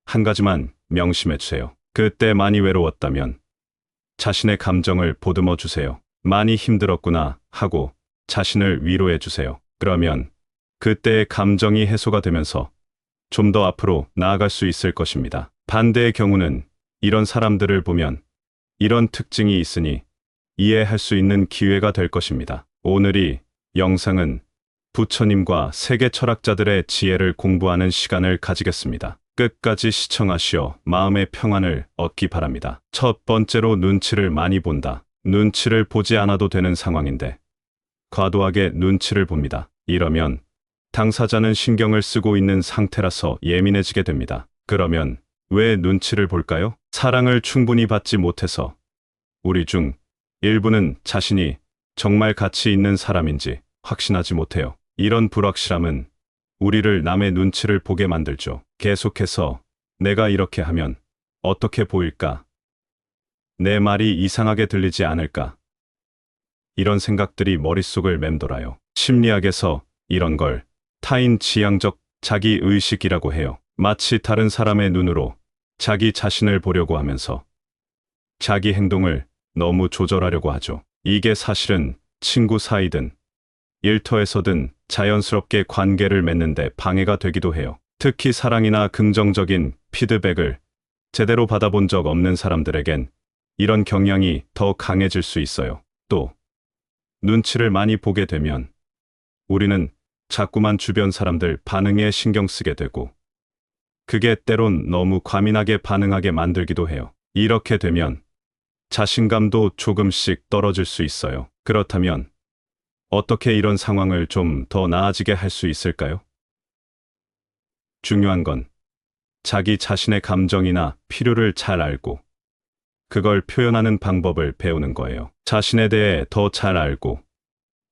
한 가지만 명심해 주세요. 그때 많이 외로웠다면 자신의 감정을 보듬어 주세요. 많이 힘들었구나 하고 자신을 위로해 주세요. 그러면 그때의 감정이 해소가 되면서 좀 더 앞으로 나아갈 수 있을 것입니다. 반대의 경우는 이런 사람들을 보면 이런 특징이 있으니 이해할 수 있는 기회가 될 것입니다. 오늘이 영상은 부처님과 세계 철학자들의 지혜를 공부하는 시간을 가지겠습니다. 끝까지 시청하시어 마음의 평안을 얻기 바랍니다. 첫 번째로 눈치를 많이 본다. 눈치를 보지 않아도 되는 상황인데 과도하게 눈치를 봅니다. 이러면 당사자는 신경을 쓰고 있는 상태라서 예민해지게 됩니다. 그러면 왜 눈치를 볼까요? 사랑을 충분히 받지 못해서 우리 중 일부는 자신이 정말 가치 있는 사람인지 확신하지 못해요. 이런 불확실함은 우리를 남의 눈치를 보게 만들죠. 계속해서 내가 이렇게 하면 어떻게 보일까? 내 말이 이상하게 들리지 않을까? 이런 생각들이 머릿속을 맴돌아요. 심리학에서 이런 걸 타인 지향적 자기 의식이라고 해요. 마치 다른 사람의 눈으로 자기 자신을 보려고 하면서 자기 행동을 너무 조절하려고 하죠. 이게 사실은 친구 사이든 일터에서든 자연스럽게 관계를 맺는데 방해가 되기도 해요. 특히 사랑이나 긍정적인 피드백을 제대로 받아본 적 없는 사람들에겐 이런 경향이 더 강해질 수 있어요. 또 눈치를 많이 보게 되면 우리는 자꾸만 주변 사람들 반응에 신경 쓰게 되고 그게 때론 너무 과민하게 반응하게 만들기도 해요. 이렇게 되면 자신감도 조금씩 떨어질 수 있어요. 그렇다면 어떻게 이런 상황을 좀 더 나아지게 할 수 있을까요? 중요한 건 자기 자신의 감정이나 필요를 잘 알고 그걸 표현하는 방법을 배우는 거예요. 자신에 대해 더 잘 알고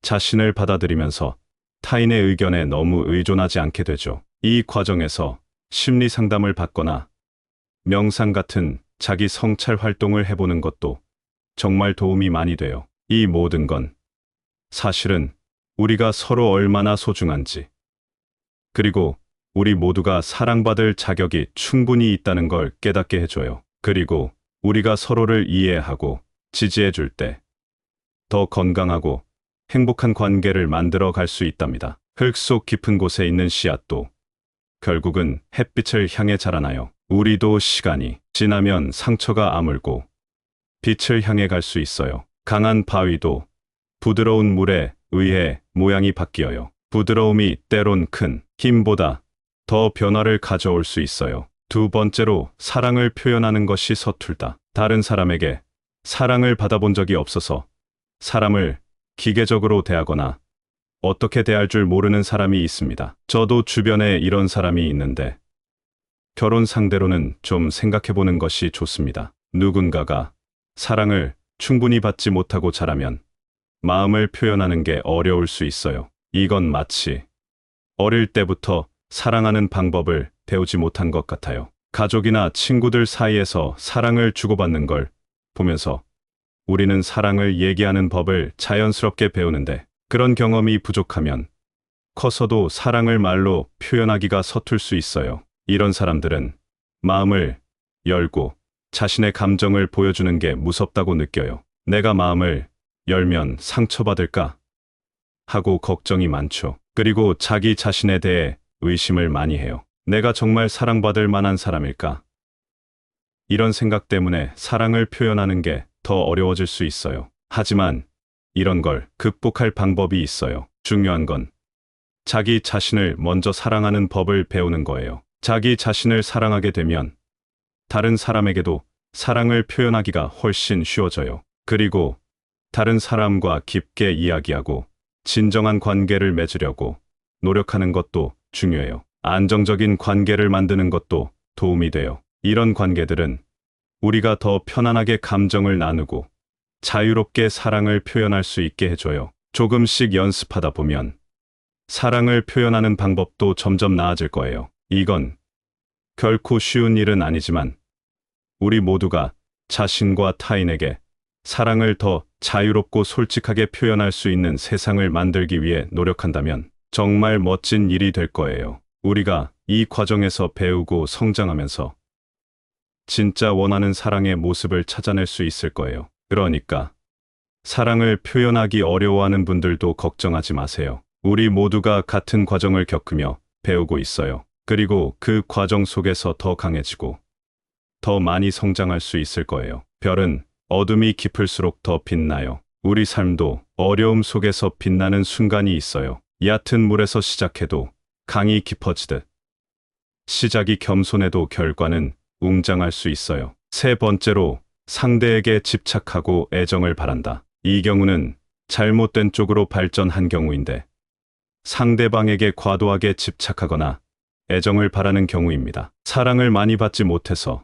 자신을 받아들이면서 타인의 의견에 너무 의존하지 않게 되죠. 이 과정에서 심리 상담을 받거나 명상 같은 자기 성찰 활동을 해보는 것도 정말 도움이 많이 돼요. 이 모든 건 사실은 우리가 서로 얼마나 소중한지, 그리고 우리 모두가 사랑받을 자격이 충분히 있다는 걸 깨닫게 해줘요. 그리고 우리가 서로를 이해하고 지지해 줄 때 더 건강하고 행복한 관계를 만들어 갈 수 있답니다. 흙 속 깊은 곳에 있는 씨앗도 결국은 햇빛을 향해 자라나요. 우리도 시간이 지나면 상처가 아물고 빛을 향해 갈 수 있어요. 강한 바위도 부드러운 물에 의해 모양이 바뀌어요. 부드러움이 때론 큰 힘보다 더 변화를 가져올 수 있어요. 두 번째로 사랑을 표현하는 것이 서툴다. 다른 사람에게 사랑을 받아본 적이 없어서 사람을 기계적으로 대하거나 어떻게 대할 줄 모르는 사람이 있습니다. 저도 주변에 이런 사람이 있는데 결혼 상대로는 좀 생각해보는 것이 좋습니다. 누군가가 사랑을 충분히 받지 못하고 자라면 마음을 표현하는 게 어려울 수 있어요. 이건 마치 어릴 때부터 사랑하는 방법을 배우지 못한 것 같아요. 가족이나 친구들 사이에서 사랑을 주고받는 걸 보면서 우리는 사랑을 얘기하는 법을 자연스럽게 배우는데 그런 경험이 부족하면 커서도 사랑을 말로 표현하기가 서툴 수 있어요. 이런 사람들은 마음을 열고 자신의 감정을 보여주는 게 무섭다고 느껴요. 내가 마음을 열면 상처받을까 하고 걱정이 많죠. 그리고 자기 자신에 대해 의심을 많이 해요. 내가 정말 사랑받을 만한 사람일까? 이런 생각 때문에 사랑을 표현하는 게 더 어려워질 수 있어요. 하지만 이런 걸 극복할 방법이 있어요. 중요한 건 자기 자신을 먼저 사랑하는 법을 배우는 거예요. 자기 자신을 사랑하게 되면 다른 사람에게도 사랑을 표현하기가 훨씬 쉬워져요. 그리고 다른 사람과 깊게 이야기하고 진정한 관계를 맺으려고 노력하는 것도 중요해요. 안정적인 관계를 만드는 것도 도움이 돼요. 이런 관계들은 우리가 더 편안하게 감정을 나누고 자유롭게 사랑을 표현할 수 있게 해줘요. 조금씩 연습하다 보면 사랑을 표현하는 방법도 점점 나아질 거예요. 이건 결코 쉬운 일은 아니지만 우리 모두가 자신과 타인에게 사랑을 더 자유롭고 솔직하게 표현할 수 있는 세상을 만들기 위해 노력한다면 정말 멋진 일이 될 거예요. 우리가 이 과정에서 배우고 성장하면서 진짜 원하는 사랑의 모습을 찾아낼 수 있을 거예요. 그러니까 사랑을 표현하기 어려워하는 분들도 걱정하지 마세요. 우리 모두가 같은 과정을 겪으며 배우고 있어요. 그리고 그 과정 속에서 더 강해지고 더 많이 성장할 수 있을 거예요. 별은 어둠이 깊을수록 더 빛나요. 우리 삶도 어려움 속에서 빛나는 순간이 있어요. 얕은 물에서 시작해도 강이 깊어지듯 시작이 겸손해도 결과는 웅장할 수 있어요. 세 번째로 상대에게 집착하고 애정을 바란다. 이 경우는 잘못된 쪽으로 발전한 경우인데 상대방에게 과도하게 집착하거나 애정을 바라는 경우입니다. 사랑을 많이 받지 못해서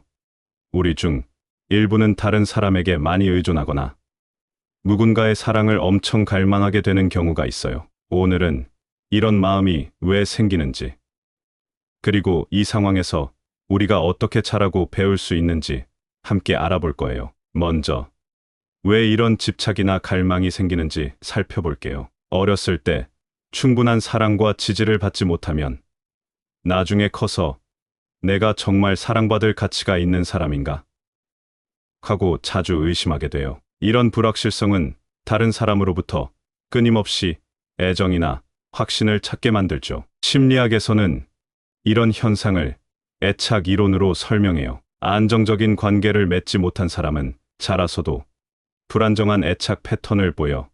우리 중 일부는 다른 사람에게 많이 의존하거나 누군가의 사랑을 엄청 갈망하게 되는 경우가 있어요. 오늘은 이런 마음이 왜 생기는지, 그리고 이 상황에서 우리가 어떻게 잘하고 배울 수 있는지 함께 알아볼 거예요. 먼저 왜 이런 집착이나 갈망이 생기는지 살펴볼게요. 어렸을 때 충분한 사랑과 지지를 받지 못하면 나중에 커서 내가 정말 사랑받을 가치가 있는 사람인가 하고 자주 의심하게 돼요. 이런 불확실성은 다른 사람으로부터 끊임없이 애정이나 확신을 찾게 만들죠. 심리학에서는 이런 현상을 애착 이론으로 설명해요. 안정적인 관계를 맺지 못한 사람은 자라서도 불안정한 애착 패턴을 보여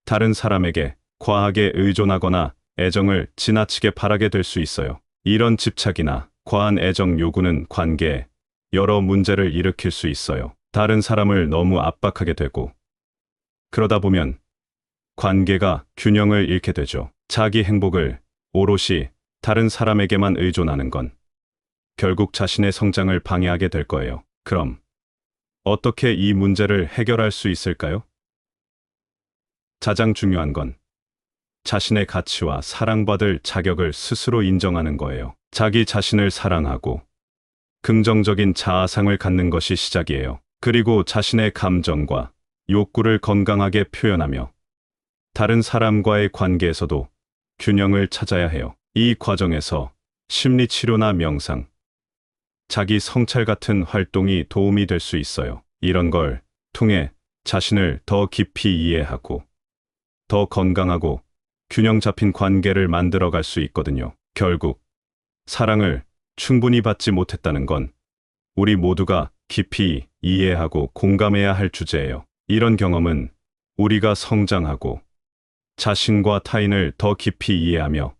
다른 사람에게 과하게 의존하거나 애정을 지나치게 바라게 될 수 있어요. 이런 집착이나 과한 애정 요구는 관계에 여러 문제를 일으킬 수 있어요. 다른 사람을 너무 압박하게 되고, 그러다 보면 관계가 균형을 잃게 되죠. 자기 행복을 오롯이 다른 사람에게만 의존하는 건 결국 자신의 성장을 방해하게 될 거예요. 그럼 어떻게 이 문제를 해결할 수 있을까요? 가장 중요한 건 자신의 가치와 사랑받을 자격을 스스로 인정하는 거예요. 자기 자신을 사랑하고 긍정적인 자아상을 갖는 것이 시작이에요. 그리고 자신의 감정과 욕구를 건강하게 표현하며 다른 사람과의 관계에서도 균형을 찾아야 해요. 이 과정에서 심리치료나 명상, 자기 성찰 같은 활동이 도움이 될 수 있어요. 이런 걸 통해 자신을 더 깊이 이해하고 더 건강하고 균형 잡힌 관계를 만들어갈 수 있거든요. 결국 사랑을 충분히 받지 못했다는 건 우리 모두가 깊이 이해하고 공감해야 할 주제예요. 이런 경험은 우리가 성장하고 자신과 타인을 더 깊이 이해하며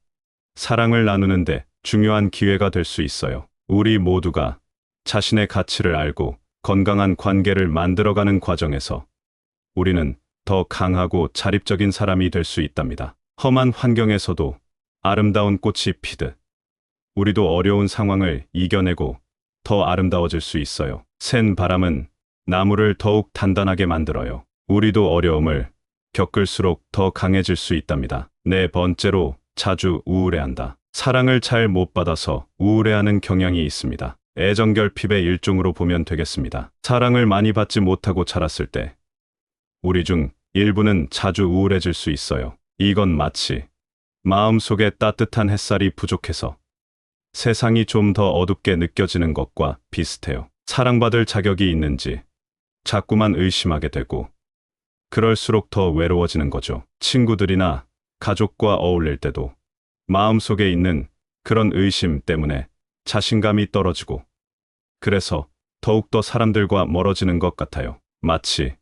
사랑을 나누는데 중요한 기회가 될 수 있어요. 우리 모두가 자신의 가치를 알고 건강한 관계를 만들어가는 과정에서 우리는 더 강하고 자립적인 사람이 될 수 있답니다. 험한 환경에서도 아름다운 꽃이 피듯 우리도 어려운 상황을 이겨내고 더 아름다워질 수 있어요. 센 바람은 나무를 더욱 단단하게 만들어요. 우리도 어려움을 겪을수록 더 강해질 수 있답니다. 네 번째로 자주 우울해한다. 사랑을 잘 못 받아서 우울해하는 경향이 있습니다. 애정결핍의 일종으로 보면 되겠습니다. 사랑을 많이 받지 못하고 자랐을 때 우리 중 일부는 자주 우울해질 수 있어요. 이건 마치 마음속에 따뜻한 햇살이 부족해서 세상이 좀 더 어둡게 느껴지는 것과 비슷해요. 사랑받을 자격이 있는지 자꾸만 의심하게 되고 그럴수록 더 외로워지는 거죠. 친구들이나 가족과 어울릴 때도 마음속에 있는 그런 의심 때문에 자신감이 떨어지고 그래서 더욱더 사람들과 멀어지는 것 같아요. 마치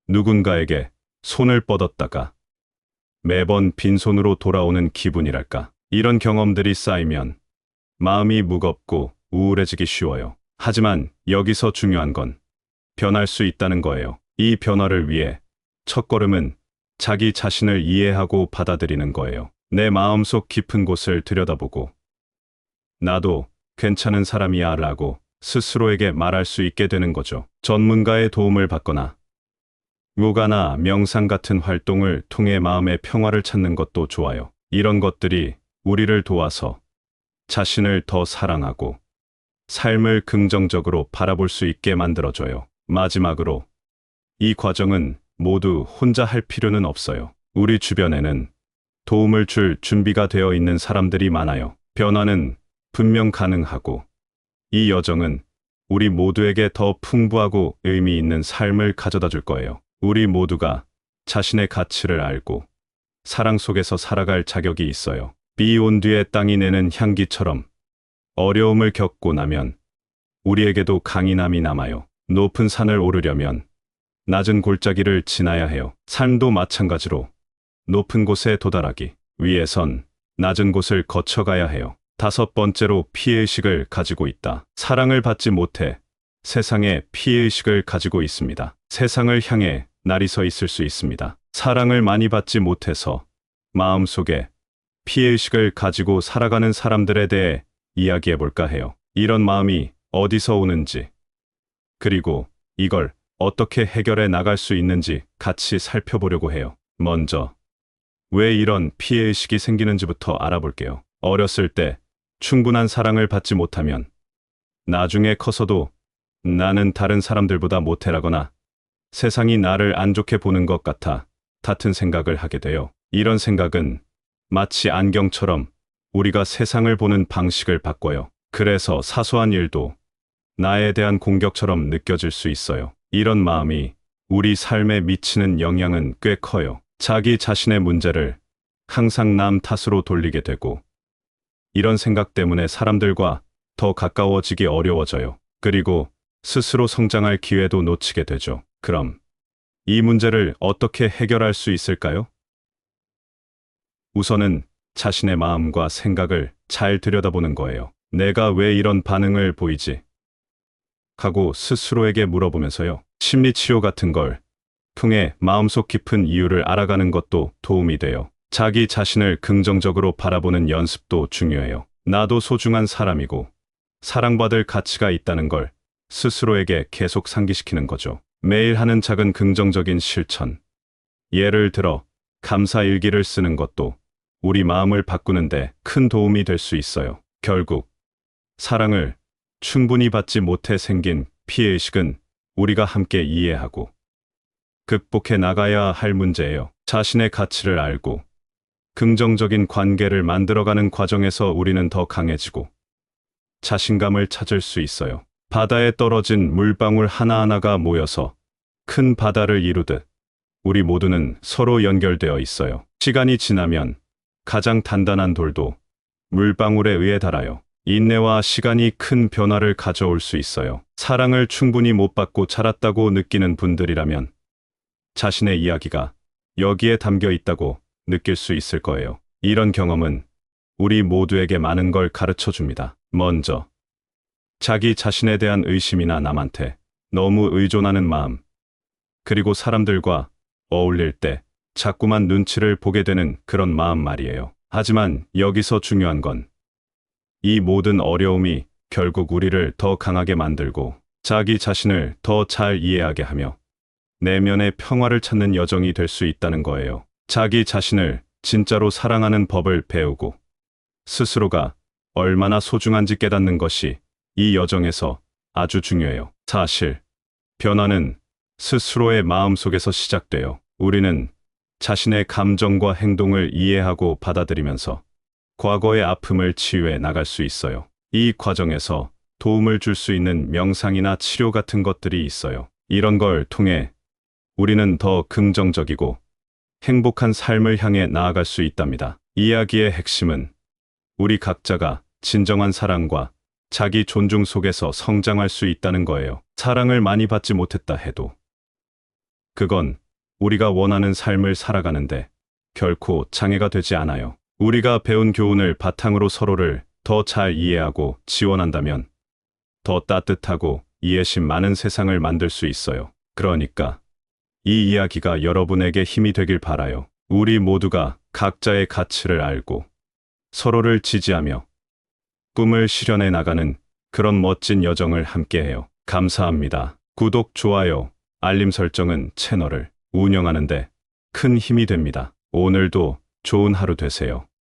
누군가에게 손을 뻗었다가 매번 빈손으로 돌아오는 기분이랄까. 이런 경험들이 쌓이면 마음이 무겁고 우울해지기 쉬워요. 하지만 여기서 중요한 건 변할 수 있다는 거예요. 이 변화를 위해 첫걸음은 자기 자신을 이해하고 받아들이는 거예요. 내 마음속 깊은 곳을 들여다보고 나도 괜찮은 사람이야 라고 스스로에게 말할 수 있게 되는 거죠. 전문가의 도움을 받거나 요가나 명상 같은 활동을 통해 마음의 평화를 찾는 것도 좋아요. 이런 것들이 우리를 도와서 자신을 더 사랑하고 삶을 긍정적으로 바라볼 수 있게 만들어줘요. 마지막으로 이 과정은 모두 혼자 할 필요는 없어요. 우리 주변에는 도움을 줄 준비가 되어 있는 사람들이 많아요. 변화는 분명 가능하고 이 여정은 우리 모두에게 더 풍부하고 의미 있는 삶을 가져다 줄 거예요. 우리 모두가 자신의 가치를 알고 사랑 속에서 살아갈 자격이 있어요. 비 온 뒤에 땅이 내는 향기처럼 어려움을 겪고 나면 우리에게도 강인함이 남아요. 높은 산을 오르려면 낮은 골짜기를 지나야 해요. 삶도 마찬가지로 높은 곳에 도달하기 위해선 낮은 곳을 거쳐가야 해요. 다섯 번째로 피해의식을 가지고 있다. 사랑을 받지 못해 세상에 피해의식을 가지고 있습니다. 세상을 향해 날이 서 있을 수 있습니다. 사랑을 많이 받지 못해서 마음속에 피해의식을 가지고 살아가는 사람들에 대해 이야기해 볼까 해요. 이런 마음이 어디서 오는지, 그리고 이걸 어떻게 해결해 나갈 수 있는지 같이 살펴보려고 해요. 먼저, 왜 이런 피해의식이 생기는지부터 알아볼게요. 어렸을 때 충분한 사랑을 받지 못하면 나중에 커서도 나는 다른 사람들보다 못해라거나 세상이 나를 안 좋게 보는 것 같아 같은 생각을 하게 돼요. 이런 생각은 마치 안경처럼 우리가 세상을 보는 방식을 바꿔요. 그래서 사소한 일도 나에 대한 공격처럼 느껴질 수 있어요. 이런 마음이 우리 삶에 미치는 영향은 꽤 커요. 자기 자신의 문제를 항상 남 탓으로 돌리게 되고, 이런 생각 때문에 사람들과 더 가까워지기 어려워져요. 그리고 스스로 성장할 기회도 놓치게 되죠. 그럼 이 문제를 어떻게 해결할 수 있을까요? 우선은 자신의 마음과 생각을 잘 들여다보는 거예요. 내가 왜 이런 반응을 보이지? 하고 스스로에게 물어보면서요. 심리치료 같은 걸 통해 마음속 깊은 이유를 알아가는 것도 도움이 돼요. 자기 자신을 긍정적으로 바라보는 연습도 중요해요. 나도 소중한 사람이고 사랑받을 가치가 있다는 걸 스스로에게 계속 상기시키는 거죠. 매일 하는 작은 긍정적인 실천. 예를 들어 감사 일기를 쓰는 것도 우리 마음을 바꾸는데 큰 도움이 될 수 있어요. 결국 사랑을 충분히 받지 못해 생긴 피해의식은 우리가 함께 이해하고 극복해 나가야 할 문제예요. 자신의 가치를 알고 긍정적인 관계를 만들어가는 과정에서 우리는 더 강해지고 자신감을 찾을 수 있어요. 바다에 떨어진 물방울 하나하나가 모여서 큰 바다를 이루듯 우리 모두는 서로 연결되어 있어요. 시간이 지나면 가장 단단한 돌도 물방울에 의해 닳아요. 인내와 시간이 큰 변화를 가져올 수 있어요. 사랑을 충분히 못 받고 자랐다고 느끼는 분들이라면 자신의 이야기가 여기에 담겨 있다고 느낄 수 있을 거예요. 이런 경험은 우리 모두에게 많은 걸 가르쳐 줍니다. 먼저, 자기 자신에 대한 의심이나 남한테 너무 의존하는 마음, 그리고 사람들과 어울릴 때 자꾸만 눈치를 보게 되는 그런 마음 말이에요. 하지만 여기서 중요한 건 이 모든 어려움이 결국 우리를 더 강하게 만들고 자기 자신을 더 잘 이해하게 하며 내면의 평화를 찾는 여정이 될 수 있다는 거예요. 자기 자신을 진짜로 사랑하는 법을 배우고 스스로가 얼마나 소중한지 깨닫는 것이 이 여정에서 아주 중요해요. 사실 변화는 스스로의 마음속에서 시작돼요. 우리는 자신의 감정과 행동을 이해하고 받아들이면서 과거의 아픔을 치유해 나갈 수 있어요. 이 과정에서 도움을 줄 수 있는 명상이나 치료 같은 것들이 있어요. 이런 걸 통해 우리는 더 긍정적이고 행복한 삶을 향해 나아갈 수 있답니다. 이야기의 핵심은 우리 각자가 진정한 사랑과 자기 존중 속에서 성장할 수 있다는 거예요. 사랑을 많이 받지 못했다 해도 그건 우리가 원하는 삶을 살아가는데 결코 장애가 되지 않아요. 우리가 배운 교훈을 바탕으로 서로를 더 잘 이해하고 지원한다면 더 따뜻하고 이해심 많은 세상을 만들 수 있어요. 그러니까 이 이야기가 여러분에게 힘이 되길 바라요. 우리 모두가 각자의 가치를 알고 서로를 지지하며 꿈을 실현해 나가는 그런 멋진 여정을 함께해요. 감사합니다. 구독, 좋아요, 알림 설정은 채널을 운영하는데 큰 힘이 됩니다. 오늘도 좋은 하루 되세요.